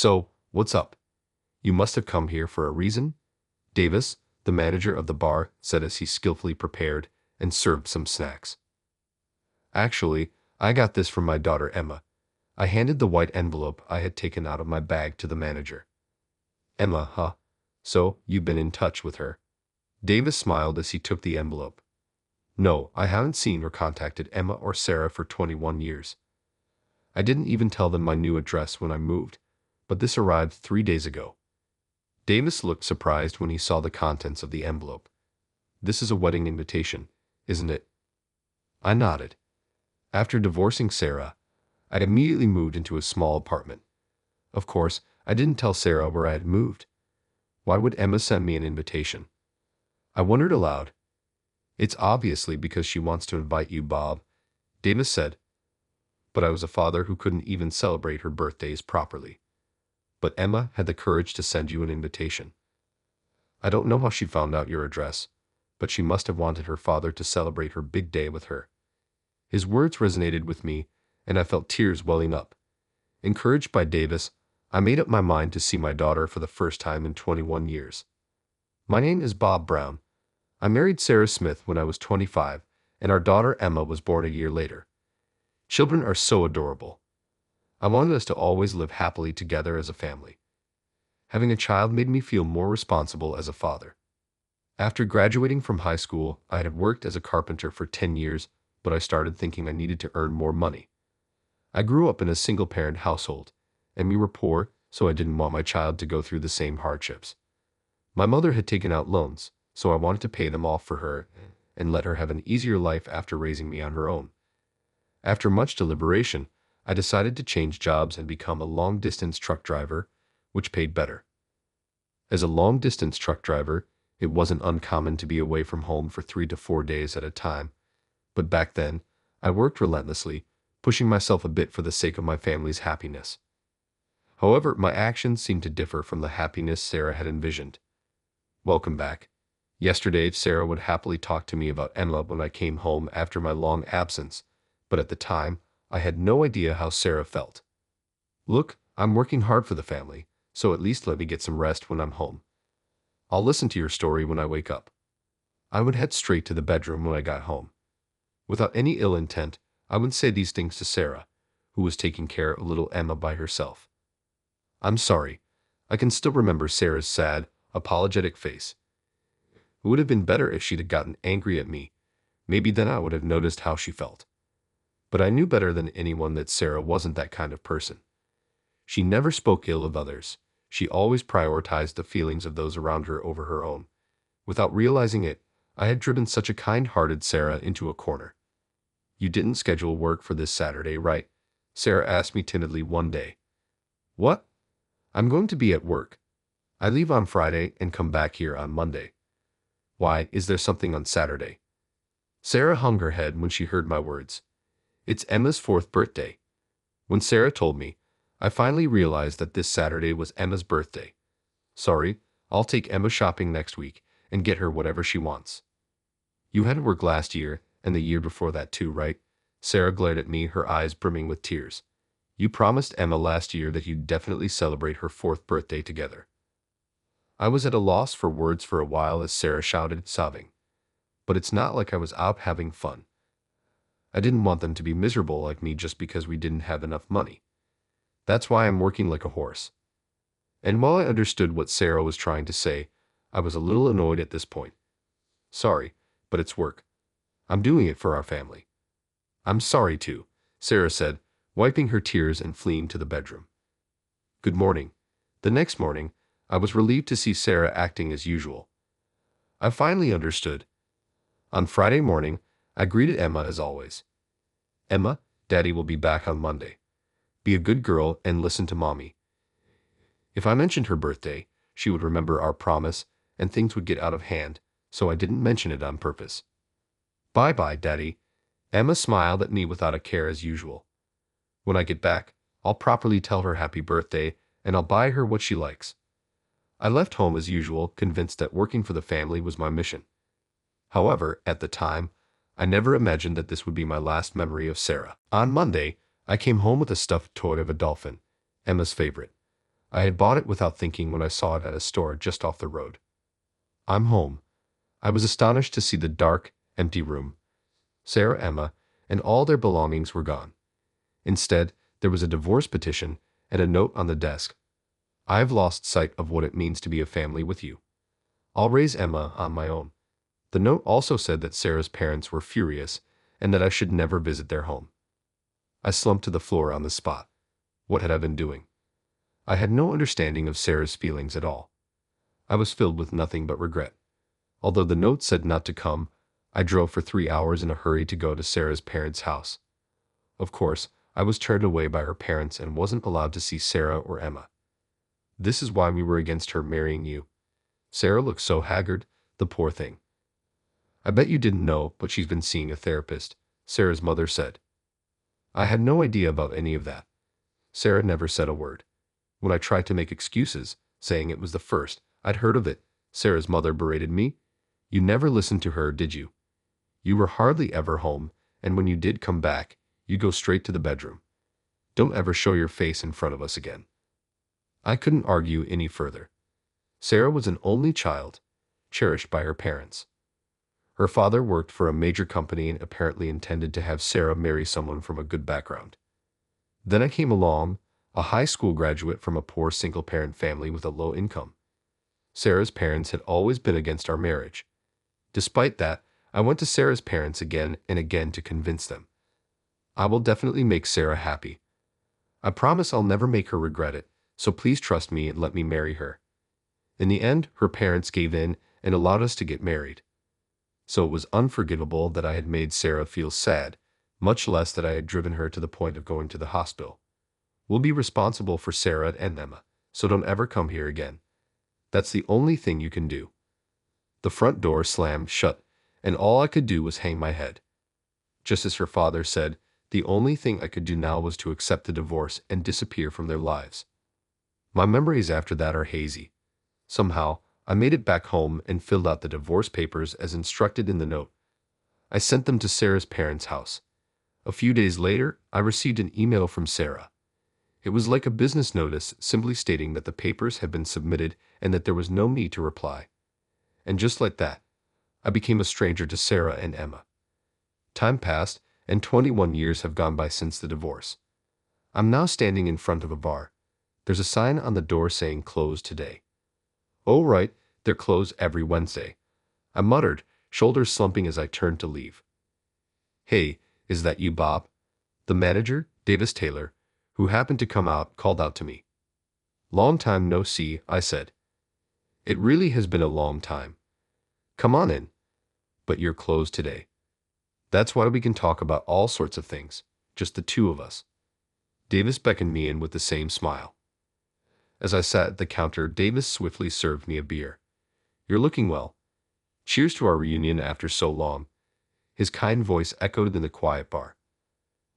So, what's up? You must have come here for a reason? Davis, the manager of the bar, said as he skillfully prepared and served some snacks. Actually, I got this from my daughter Emma. I handed the white envelope I had taken out of my bag to the manager. Emma, huh? So, you've been in touch with her? Davis smiled as he took the envelope. No, I haven't seen or contacted Emma or Sarah for 21 years. I didn't even tell them my new address when I moved, but this arrived 3 days ago. Davis looked surprised when he saw the contents of the envelope. This is a wedding invitation, isn't it? I nodded. After divorcing Sarah, I immediately moved into a small apartment. Of course, I didn't tell Sarah where I had moved. Why would Emma send me an invitation? I wondered aloud. It's obviously because she wants to invite you, Bob, Davis said. But I was a father who couldn't even celebrate her birthdays properly. But Emma had the courage to send you an invitation. I don't know how she found out your address, but she must have wanted her father to celebrate her big day with her. His words resonated with me, and I felt tears welling up. Encouraged by Davis, I made up my mind to see my daughter for the first time in 21 years. My name is Bob Brown. I married Sarah Smith when I was 25, and our daughter Emma was born a year later. Children are so adorable. I wanted us to always live happily together as a family. Having a child made me feel more responsible as a father. After graduating from high school, I had worked as a carpenter for 10 years, but I started thinking I needed to earn more money. I grew up in a single-parent household, and we were poor, so I didn't want my child to go through the same hardships. My mother had taken out loans, so I wanted to pay them off for her and let her have an easier life after raising me on her own. After much deliberation, I decided to change jobs and become a long-distance truck driver, which paid better. As a long-distance truck driver, it wasn't uncommon to be away from home for 3 to 4 days at a time, but back then, I worked relentlessly, pushing myself a bit for the sake of my family's happiness. However, my actions seemed to differ from the happiness Sarah had envisioned. Welcome back. Yesterday, Sarah would happily talk to me about Emma when I came home after my long absence, but at the time, I had no idea how Sarah felt. Look, I'm working hard for the family, so at least let me get some rest when I'm home. I'll listen to your story when I wake up. I would head straight to the bedroom when I got home. Without any ill intent, I would say these things to Sarah, who was taking care of little Emma by herself. I'm sorry. I can still remember Sarah's sad, apologetic face. It would have been better if she'd gotten angry at me. Maybe then I would have noticed how she felt. But I knew better than anyone that Sarah wasn't that kind of person. She never spoke ill of others. She always prioritized the feelings of those around her over her own. Without realizing it, I had driven such a kind-hearted Sarah into a corner. You didn't schedule work for this Saturday, right? Sarah asked me timidly one day. What? I'm going to be at work. I leave on Friday and come back here on Monday. Why, is there something on Saturday? Sarah hung her head when she heard my words. It's Emma's 4th birthday. When Sarah told me, I finally realized that this Saturday was Emma's birthday. Sorry, I'll take Emma shopping next week and get her whatever she wants. You had to work last year and the year before that too, right? Sarah glared at me, her eyes brimming with tears. You promised Emma last year that you'd definitely celebrate her 4th birthday together. I was at a loss for words for a while as Sarah shouted, sobbing. But it's not like I was out having fun. I didn't want them to be miserable like me just because we didn't have enough money. That's why I'm working like a horse. And while I understood what Sarah was trying to say, I was a little annoyed at this point. Sorry, but it's work. I'm doing it for our family. I'm sorry too, Sarah said, wiping her tears and fleeing to the bedroom. Good morning. The next morning, I was relieved to see Sarah acting as usual. I finally understood. On Friday morning, I greeted Emma as always. Emma, Daddy will be back on Monday. Be a good girl and listen to Mommy. If I mentioned her birthday, she would remember our promise and things would get out of hand, so I didn't mention it on purpose. Bye-bye, Daddy. Emma smiled at me without a care as usual. When I get back, I'll properly tell her happy birthday and I'll buy her what she likes. I left home as usual, convinced that working for the family was my mission. However, at the time, I never imagined that this would be my last memory of Sarah. On Monday, I came home with a stuffed toy of a dolphin, Emma's favorite. I had bought it without thinking when I saw it at a store just off the road. I'm home. I was astonished to see the dark, empty room. Sarah, Emma, and all their belongings were gone. Instead, there was a divorce petition and a note on the desk. I've lost sight of what it means to be a family with you. I'll raise Emma on my own. The note also said that Sarah's parents were furious and that I should never visit their home. I slumped to the floor on the spot. What had I been doing? I had no understanding of Sarah's feelings at all. I was filled with nothing but regret. Although the note said not to come, I drove for 3 hours in a hurry to go to Sarah's parents' house. Of course, I was turned away by her parents and wasn't allowed to see Sarah or Emma. This is why we were against her marrying you. Sarah looked so haggard, the poor thing. I bet you didn't know, but she's been seeing a therapist, Sarah's mother said. I had no idea about any of that. Sarah never said a word. When I tried to make excuses, saying it was the first I'd heard of it, Sarah's mother berated me. You never listened to her, did you? You were hardly ever home, and when you did come back, you go straight to the bedroom. Don't ever show your face in front of us again. I couldn't argue any further. Sarah was an only child, cherished by her parents. Her father worked for a major company and apparently intended to have Sarah marry someone from a good background. Then I came along, a high school graduate from a poor single-parent family with a low income. Sarah's parents had always been against our marriage. Despite that, I went to Sarah's parents again and again to convince them. I will definitely make Sarah happy. I promise I'll never make her regret it, so please trust me and let me marry her. In the end, her parents gave in and allowed us to get married. So it was unforgivable that I had made Sarah feel sad, much less that I had driven her to the point of going to the hospital. We'll be responsible for Sarah and Emma, so don't ever come here again. That's the only thing you can do. The front door slammed shut, and all I could do was hang my head. Just as her father said, the only thing I could do now was to accept the divorce and disappear from their lives. My memories after that are hazy. Somehow, I made it back home and filled out the divorce papers as instructed in the note. I sent them to Sarah's parents' house. A few days later, I received an email from Sarah. It was like a business notice simply stating that the papers had been submitted and that there was no need to reply. And just like that, I became a stranger to Sarah and Emma. Time passed, and 21 years have gone by since the divorce. I'm now standing in front of a bar. There's a sign on the door saying closed today. Oh right, they're closed every Wednesday. I muttered, shoulders slumping as I turned to leave. Hey, is that you, Bob? The manager, Davis Taylor, who happened to come out, called out to me. Long time no see, I said. It really has been a long time. Come on in. But you're closed today. That's why we can talk about all sorts of things, just the two of us. Davis beckoned me in with the same smile. As I sat at the counter, Davis swiftly served me a beer. You're looking well. Cheers to our reunion after so long. His kind voice echoed in the quiet bar.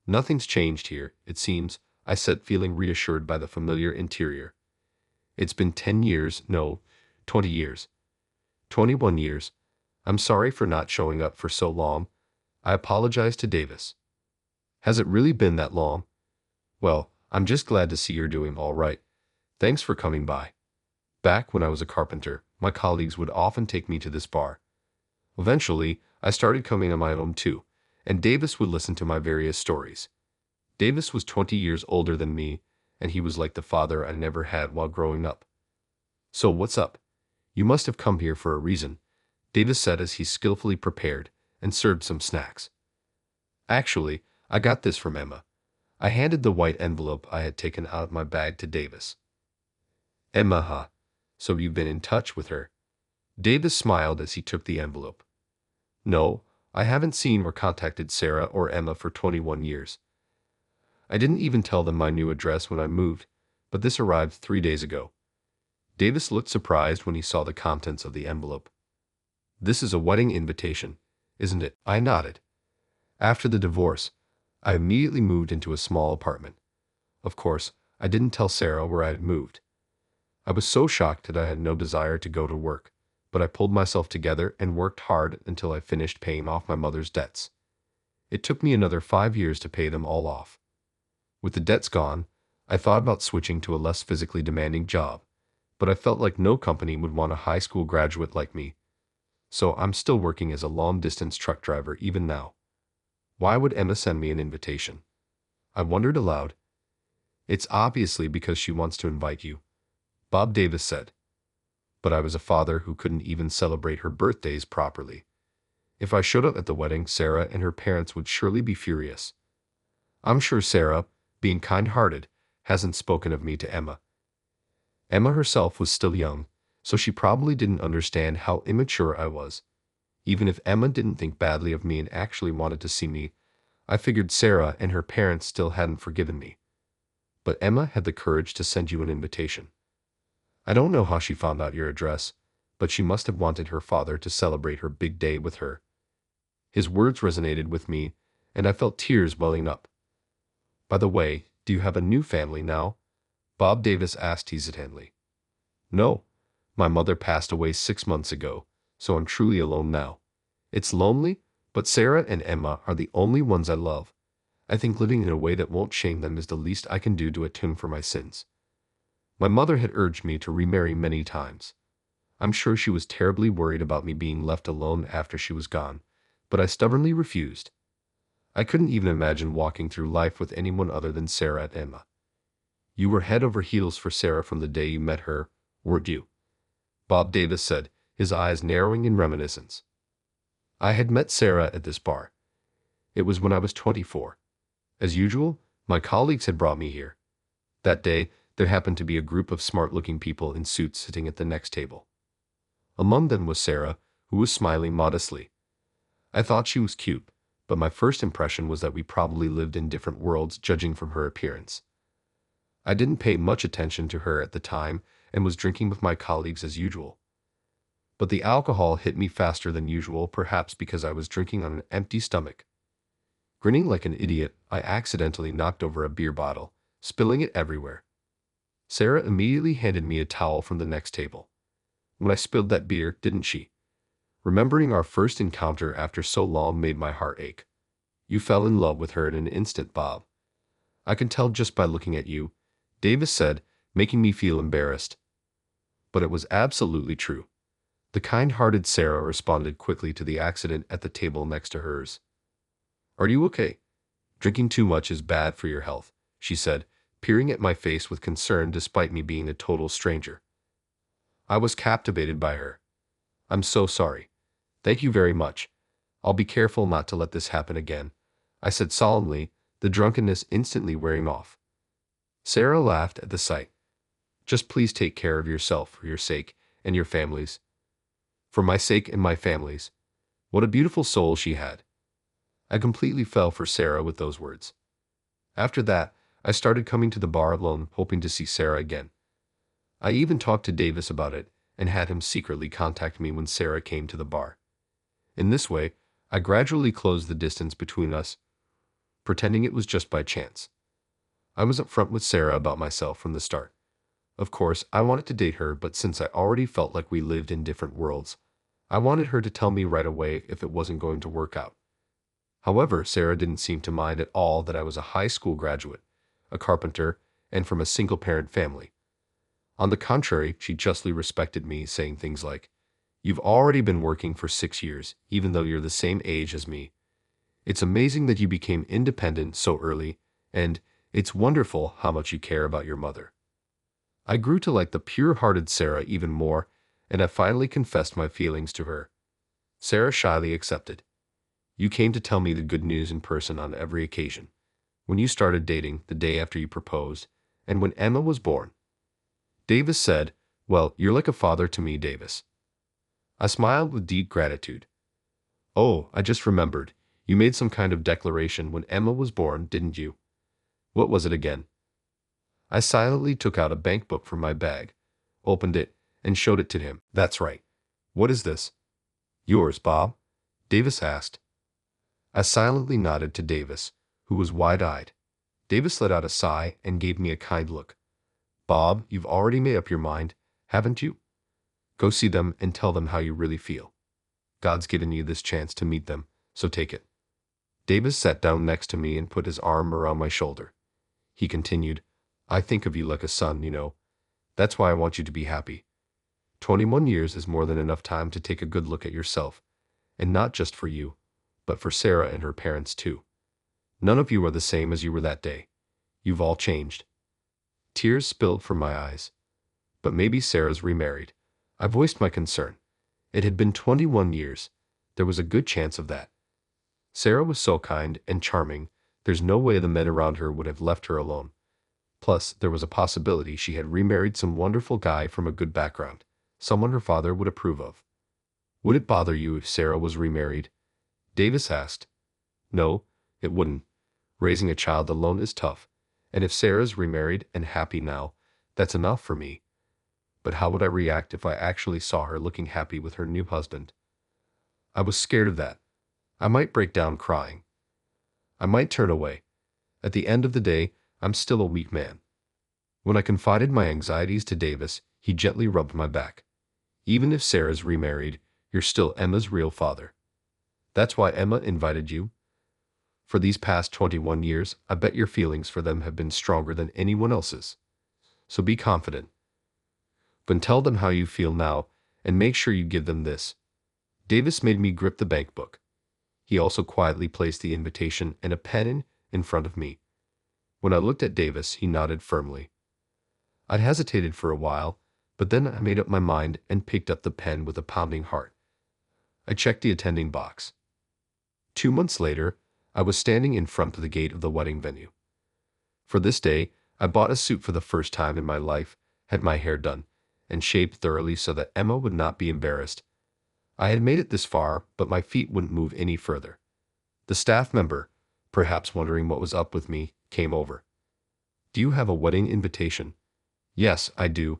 Nothing's changed here, it seems, I said, feeling reassured by the familiar interior. It's been 10 years, no, 20 years. 21 years. I'm sorry for not showing up for so long. I apologized to Davis. Has it really been that long? Well, I'm just glad to see you're doing all right. Thanks for coming by. Back when I was a carpenter, my colleagues would often take me to this bar. Eventually, I started coming on my own too, and Davis would listen to my various stories. Davis was 20 years older than me, and he was like the father I never had while growing up. So what's up? You must have come here for a reason, Davis said as he skillfully prepared and served some snacks. Actually, I got this from Emma. I handed the white envelope I had taken out of my bag to Davis. Emma, huh? So you've been in touch with her? Davis smiled as he took the envelope. No, I haven't seen or contacted Sarah or Emma for 21 years. I didn't even tell them my new address when I moved, but this arrived 3 days ago. Davis looked surprised when he saw the contents of the envelope. This is a wedding invitation, isn't it? I nodded. After the divorce, I immediately moved into a small apartment. Of course, I didn't tell Sarah where I had moved. I was so shocked that I had no desire to go to work, but I pulled myself together and worked hard until I finished paying off my mother's debts. It took me another 5 years to pay them all off. With the debts gone, I thought about switching to a less physically demanding job, but I felt like no company would want a high school graduate like me. So I'm still working as a long-distance truck driver even now. Why would Emma send me an invitation? I wondered aloud. It's obviously because she wants to invite you, Bob Davis said. But I was a father who couldn't even celebrate her birthdays properly. If I showed up at the wedding, Sarah and her parents would surely be furious. I'm sure Sarah, being kind-hearted, hasn't spoken of me to Emma. Emma herself was still young, so she probably didn't understand how immature I was. Even if Emma didn't think badly of me and actually wanted to see me, I figured Sarah and her parents still hadn't forgiven me. But Emma had the courage to send you an invitation. I don't know how she found out your address, but she must have wanted her father to celebrate her big day with her. His words resonated with me, and I felt tears welling up. By the way, do you have a new family now? Bob Davis asked hesitantly. No, my mother passed away 6 months ago, so I'm truly alone now. It's lonely, but Sarah and Emma are the only ones I love. I think living in a way that won't shame them is the least I can do to atone for my sins. My mother had urged me to remarry many times. I'm sure she was terribly worried about me being left alone after she was gone, but I stubbornly refused. I couldn't even imagine walking through life with anyone other than Sarah and Emma. You were head over heels for Sarah from the day you met her, weren't you? Bob Davis said, his eyes narrowing in reminiscence. I had met Sarah at this bar. It was when I was 24. As usual, my colleagues had brought me here. That day, there happened to be a group of smart-looking people in suits sitting at the next table. Among them was Sarah, who was smiling modestly. I thought she was cute, but my first impression was that we probably lived in different worlds judging from her appearance. I didn't pay much attention to her at the time and was drinking with my colleagues as usual. But the alcohol hit me faster than usual, perhaps because I was drinking on an empty stomach. Grinning like an idiot, I accidentally knocked over a beer bottle, spilling it everywhere. Sarah immediately handed me a towel from the next table. When I spilled that beer, didn't she? Remembering our first encounter after so long made my heart ache. You fell in love with her in an instant, Bob. I can tell just by looking at you, Davis said, making me feel embarrassed. But it was absolutely true. The kind-hearted Sarah responded quickly to the accident at the table next to hers. Are you okay? Drinking too much is bad for your health, she said, peering at my face with concern despite me being a total stranger. I was captivated by her. I'm so sorry. Thank you very much. I'll be careful not to let this happen again, I said solemnly, the drunkenness instantly wearing off. Sarah laughed at the sight. Just please take care of yourself for your sake and your family's. For my sake and my family's. What a beautiful soul she had. I completely fell for Sarah with those words. After that, I started coming to the bar alone, hoping to see Sarah again. I even talked to Davis about it and had him secretly contact me when Sarah came to the bar. In this way, I gradually closed the distance between us, pretending it was just by chance. I was upfront with Sarah about myself from the start. Of course, I wanted to date her, but since I already felt like we lived in different worlds, I wanted her to tell me right away if it wasn't going to work out. However, Sarah didn't seem to mind at all that I was a high school graduate, a carpenter, and from a single-parent family. On the contrary, she justly respected me, saying things like, "You've already been working for 6 years, even though you're the same age as me. It's amazing that you became independent so early, and it's wonderful how much you care about your mother." I grew to like the pure-hearted Sarah even more, and I finally confessed my feelings to her. Sarah shyly accepted. You came to tell me the good news in person on every occasion. When you started dating, the day after you proposed, and when Emma was born. Davis said, "Well, you're like a father to me, Davis." I smiled with deep gratitude. "Oh, I just remembered. You made some kind of declaration when Emma was born, didn't you? What was it again?" I silently took out a bank book from my bag, opened it, and showed it to him. "That's right. What is this?" "Yours, Bob?" Davis asked. I silently nodded to Davis, who was wide-eyed. Davis let out a sigh and gave me a kind look. "Bob, you've already made up your mind, haven't you? Go see them and tell them how you really feel. God's given you this chance to meet them, so take it." Davis sat down next to me and put his arm around my shoulder. He continued, I think of you like a son, you know. That's why I want you to be happy. 21 years is more than enough time to take a good look at yourself, and not just for you, but for Sarah and her parents too. None of you are the same as you were that day. You've all changed. Tears spilled from my eyes. But maybe Sarah's remarried. I voiced my concern. It had been 21 years. There was a good chance of that. Sarah was so kind and charming, there's no way the men around her would have left her alone. Plus, there was a possibility she had remarried some wonderful guy from a good background, someone her father would approve of. Would it bother you if Sarah was remarried? Davis asked. No, it wouldn't. Raising a child alone is tough, and if Sarah's remarried and happy now, that's enough for me. But how would I react if I actually saw her looking happy with her new husband? I was scared of that. I might break down crying. I might turn away. At the end of the day, I'm still a weak man. When I confided my anxieties to Davis, he gently rubbed my back. Even if Sarah's remarried, you're still Emma's real father. That's why Emma invited you. For these past 21 years, I bet your feelings for them have been stronger than anyone else's. So be confident. But tell them how you feel now, and make sure you give them this. Davis made me grip the bank book. He also quietly placed the invitation and a pen in front of me. When I looked at Davis, he nodded firmly. I'd hesitated for a while, but then I made up my mind and picked up the pen with a pounding heart. I checked the attending box. 2 months later, I was standing in front of the gate of the wedding venue. For this day, I bought a suit for the first time in my life, had my hair done, and shaved thoroughly so that Emma would not be embarrassed. I had made it this far, but my feet wouldn't move any further. The staff member, perhaps wondering what was up with me, came over. Do you have a wedding invitation? Yes, I do.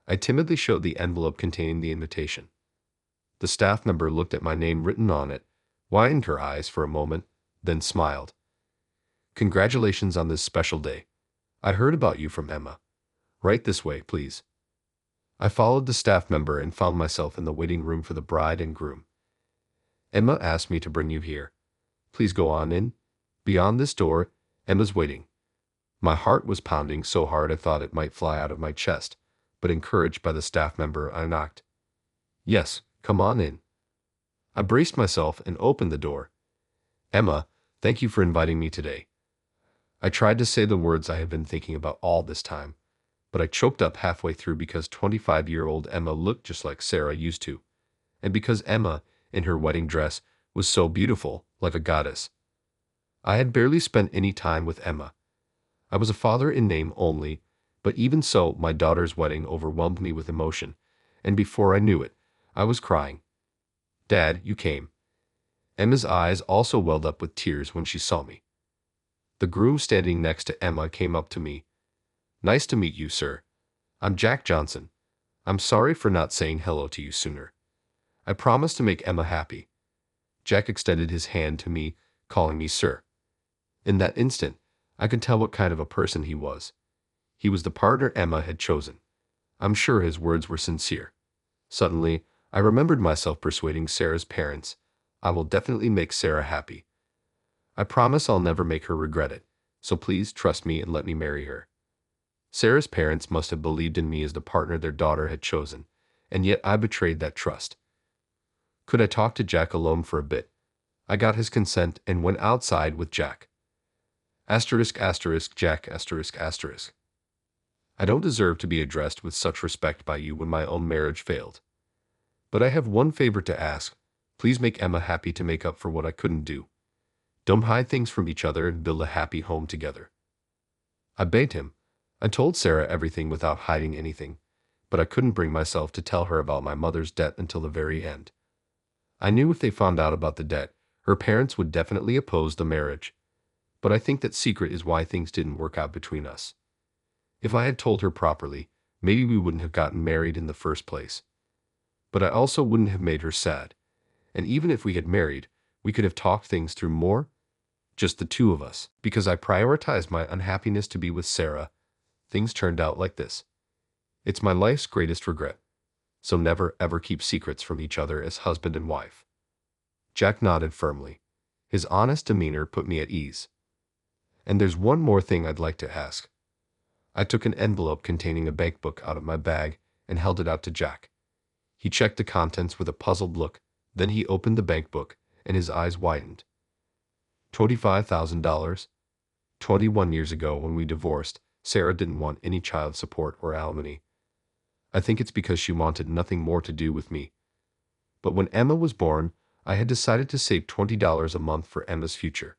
I timidly showed the envelope containing the invitation. The staff member looked at my name written on it, widened her eyes for a moment, then smiled. Congratulations on this special day. I heard about you from Emma. Right this way, please. I followed the staff member and found myself in the waiting room for the bride and groom. Emma asked me to bring you here. Please go on in. Beyond this door, Emma's waiting. My heart was pounding so hard I thought it might fly out of my chest, but encouraged by the staff member, I knocked. Yes, come on in. I braced myself and opened the door. Emma, thank you for inviting me today. I tried to say the words I had been thinking about all this time, but I choked up halfway through because 25-year-old Emma looked just like Sarah used to, and because Emma, in her wedding dress, was so beautiful, like a goddess. I had barely spent any time with Emma. I was a father in name only, but even so, my daughter's wedding overwhelmed me with emotion, and before I knew it, I was crying. Dad, you came. Emma's eyes also welled up with tears when she saw me. The groom standing next to Emma came up to me. Nice to meet you, sir. I'm Jack Johnson. I'm sorry for not saying hello to you sooner. I promised to make Emma happy. Jack extended his hand to me, calling me sir. In that instant, I could tell what kind of a person he was. He was the partner Emma had chosen. I'm sure his words were sincere. Suddenly, I remembered myself persuading Sarah's parents. I will definitely make Sarah happy. I promise I'll never make her regret it, so please trust me and let me marry her. Sarah's parents must have believed in me as the partner their daughter had chosen, and yet I betrayed that trust. Could I talk to Jack alone for a bit? I got his consent and went outside with Jack. Jack. I don't deserve to be addressed with such respect by you when my own marriage failed. But I have one favor to ask. Please make Emma happy to make up for what I couldn't do. Don't hide things from each other and build a happy home together. I begged him. I told Sarah everything without hiding anything, but I couldn't bring myself to tell her about my mother's debt until the very end. I knew if they found out about the debt, her parents would definitely oppose the marriage. But I think that secret is why things didn't work out between us. If I had told her properly, maybe we wouldn't have gotten married in the first place. But I also wouldn't have made her sad. And even if we had married, we could have talked things through more, just the two of us. Because I prioritized my unhappiness to be with Sarah, things turned out like this. It's my life's greatest regret. So never ever keep secrets from each other as husband and wife. Jack nodded firmly. His honest demeanor put me at ease. And there's one more thing I'd like to ask. I took an envelope containing a bankbook out of my bag and held it out to Jack. He checked the contents with a puzzled look. Then he opened the bankbook, and his eyes widened. $25,000. 21 years ago when we divorced, Sarah didn't want any child support or alimony. I think it's because she wanted nothing more to do with me. But when Emma was born, I had decided to save $20 a month for Emma's future.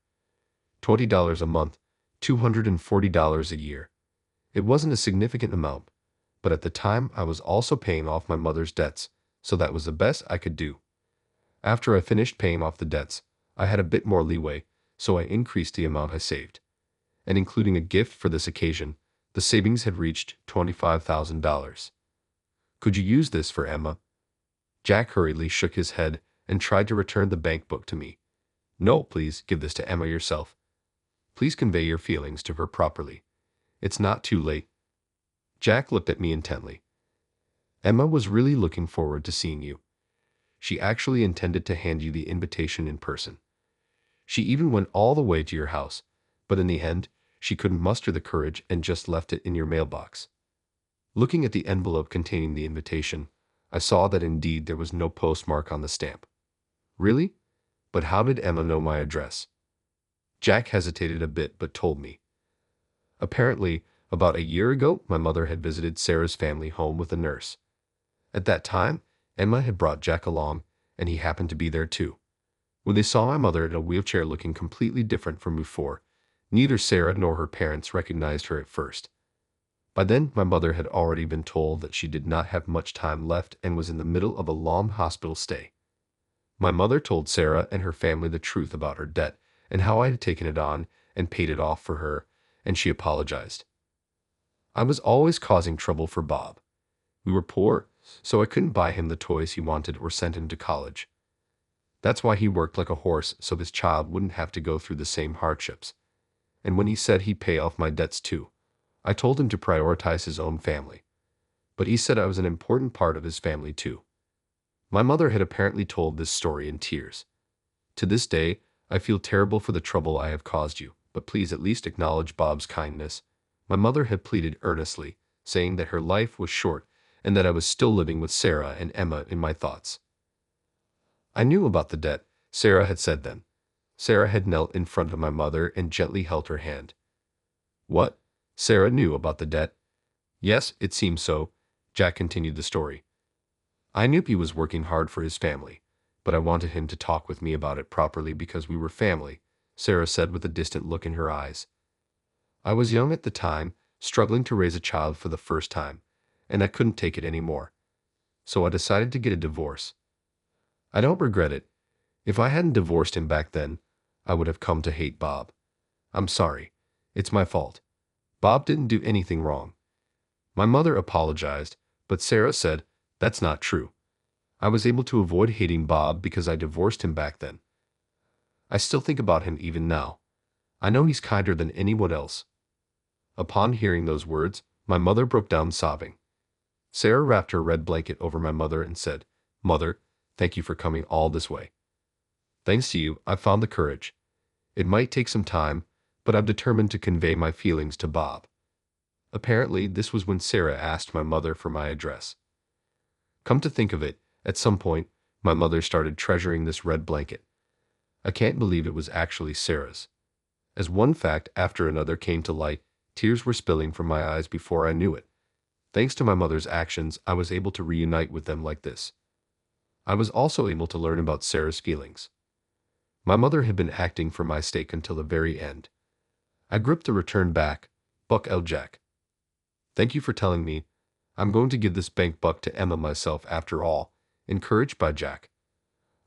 $20 a month, $240 a year. It wasn't a significant amount, but at the time I was also paying off my mother's debts, so that was the best I could do. After I finished paying off the debts, I had a bit more leeway, so I increased the amount I saved. And including a gift for this occasion, the savings had reached $25,000. Could you use this for Emma? Jack hurriedly shook his head and tried to return the bankbook to me. No, please give this to Emma yourself. Please convey your feelings to her properly. It's not too late. Jack looked at me intently. Emma was really looking forward to seeing you. She actually intended to hand you the invitation in person. She even went all the way to your house, but in the end, she couldn't muster the courage and just left it in your mailbox. Looking at the envelope containing the invitation, I saw that indeed there was no postmark on the stamp. Really? But how did Emma know my address? Jack hesitated a bit but told me. Apparently, about a year ago, my mother had visited Sarah's family home with a nurse. At that time, Emma had brought Jack along, and he happened to be there too. When they saw my mother in a wheelchair looking completely different from before, neither Sarah nor her parents recognized her at first. By then, my mother had already been told that she did not have much time left and was in the middle of a long hospital stay. My mother told Sarah and her family the truth about her debt and how I had taken it on and paid it off for her, and she apologized. I was always causing trouble for Bob. We were poor, so I couldn't buy him the toys he wanted or send him to college. That's why he worked like a horse so his child wouldn't have to go through the same hardships. And when he said he'd pay off my debts too, I told him to prioritize his own family. But he said I was an important part of his family too. My mother had apparently told this story in tears. To this day, I feel terrible for the trouble I have caused you, but please at least acknowledge Bob's kindness. My mother had pleaded earnestly, saying that her life was short and that I was still living with Sarah and Emma in my thoughts. I knew about the debt, Sarah had said then. Sarah had knelt in front of my mother and gently held her hand. What? Sarah knew about the debt? Yes, it seemed so. Jack continued the story. I knew he was working hard for his family, but I wanted him to talk with me about it properly because we were family, Sarah said with a distant look in her eyes. I was young at the time, struggling to raise a child for the first time, and I couldn't take it anymore. So I decided to get a divorce. I don't regret it. If I hadn't divorced him back then, I would have come to hate Bob. I'm sorry. It's my fault. Bob didn't do anything wrong. My mother apologized, but Sarah said, that's not true. I was able to avoid hating Bob because I divorced him back then. I still think about him even now. I know he's kinder than anyone else. Upon hearing those words, my mother broke down sobbing. Sarah wrapped her red blanket over my mother and said, Mother, thank you for coming all this way. Thanks to you, I found the courage. It might take some time, but I'm determined to convey my feelings to Bob. Apparently, this was when Sarah asked my mother for my address. Come to think of it, at some point, my mother started treasuring this red blanket. I can't believe it was actually Sarah's. As one fact after another came to light, tears were spilling from my eyes before I knew it. Thanks to my mother's actions, I was able to reunite with them like this. I was also able to learn about Sarah's feelings. My mother had been acting for my stake until the very end. I gripped the return back, Buck L. Jack. Thank you for telling me. I'm going to give this bank buck to Emma myself after all, encouraged by Jack.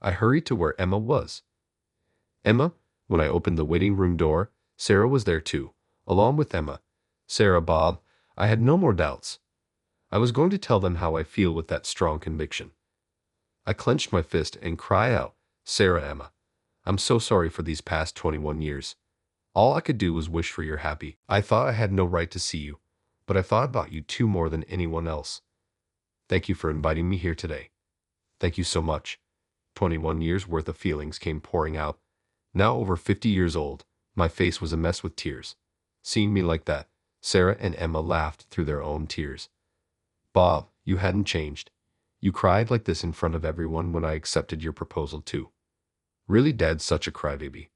I hurried to where Emma was. Emma, when I opened the waiting room door, Sarah was there too, along with Emma. Sarah, Bob, I had no more doubts. I was going to tell them how I feel with that strong conviction. I clenched my fist and cried out, Sarah, Emma, I'm so sorry for these past 21 years. All I could do was wish for your happy. I thought I had no right to see you, but I thought about you too more than anyone else. Thank you for inviting me here today. Thank you so much. 21 years worth of feelings came pouring out. Now over 50 years old, my face was a mess with tears. Seeing me like that, Sarah and Emma laughed through their own tears. Bob, you hadn't changed. You cried like this in front of everyone when I accepted your proposal too. Really, Dad's such a crybaby.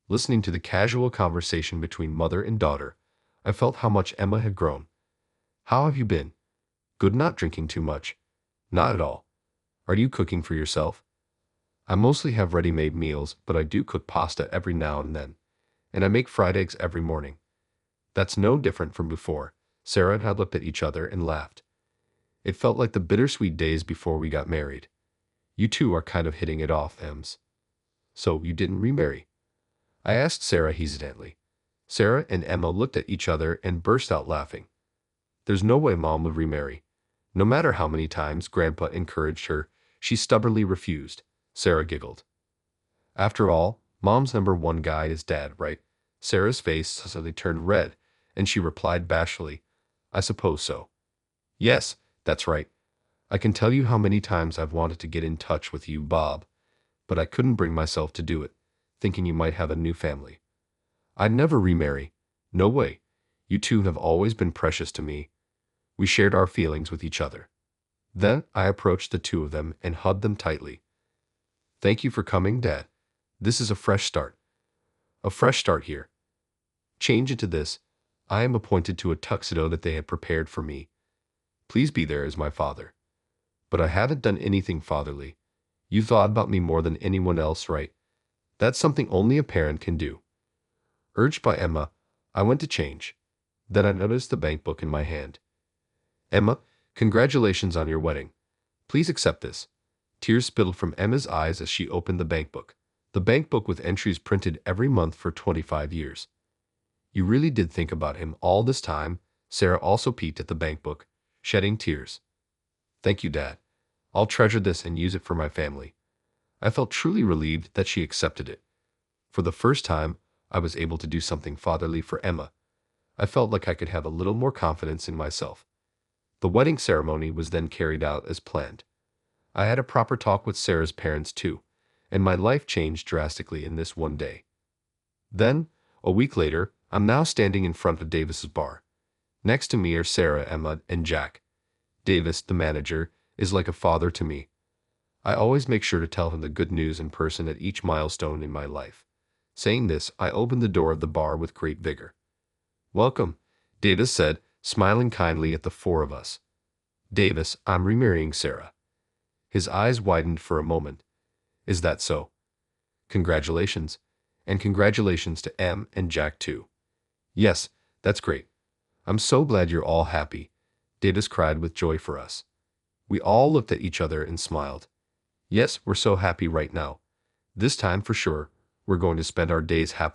Listening to the casual conversation between mother and daughter, I felt how much Emma had grown. How have you been? Good, not drinking too much. Not at all. Are you cooking for yourself? I mostly have ready-made meals, but I do cook pasta every now and then. And I make fried eggs every morning. That's no different from before. Sarah and I looked at each other and laughed. It felt like the bittersweet days before we got married. You two are kind of hitting it off, Ems. So you didn't remarry? I asked Sarah hesitantly. Sarah and Emma looked at each other and burst out laughing. There's no way Mom would remarry. No matter how many times Grandpa encouraged her, she stubbornly refused. Sarah giggled. After all, Mom's number one guy is Dad, right? Sarah's face suddenly turned red, and she replied bashfully, I suppose so. Yes, that's right. I can tell you how many times I've wanted to get in touch with you, Bob, but I couldn't bring myself to do it, thinking you might have a new family. I'd never remarry. No way. You two have always been precious to me. We shared our feelings with each other. Then I approached the two of them and hugged them tightly. Thank you for coming, Dad. This is a fresh start. A fresh start here. Change into this. I am appointed to a tuxedo that they had prepared for me. Please be there as my father. But I haven't done anything fatherly. You thought about me more than anyone else, right? That's something only a parent can do. Urged by Emma, I went to change. Then I noticed the bank book in my hand. Emma, congratulations on your wedding. Please accept this. Tears spilled from Emma's eyes as she opened the bank book. The bank book with entries printed every month for 25 years. You really did think about him all this time. Sarah also peeked at the bank book, shedding tears. Thank you, Dad. I'll treasure this and use it for my family. I felt truly relieved that she accepted it. For the first time, I was able to do something fatherly for Emma. I felt like I could have a little more confidence in myself. The wedding ceremony was then carried out as planned. I had a proper talk with Sarah's parents too, and my life changed drastically in this one day. Then, a week later, I'm now standing in front of Davis's bar. Next to me are Sarah, Emma, and Jack. Davis, the manager, is like a father to me. I always make sure to tell him the good news in person at each milestone in my life. Saying this, I opened the door of the bar with great vigor. Welcome, Davis said, smiling kindly at the four of us. Davis, I'm remarrying Sarah. His eyes widened for a moment. Is that so? Congratulations. And congratulations to Em and Jack too. Yes, that's great. I'm so glad you're all happy. Davis cried with joy for us. We all looked at each other and smiled. Yes, we're so happy right now. This time for sure, we're going to spend our days happily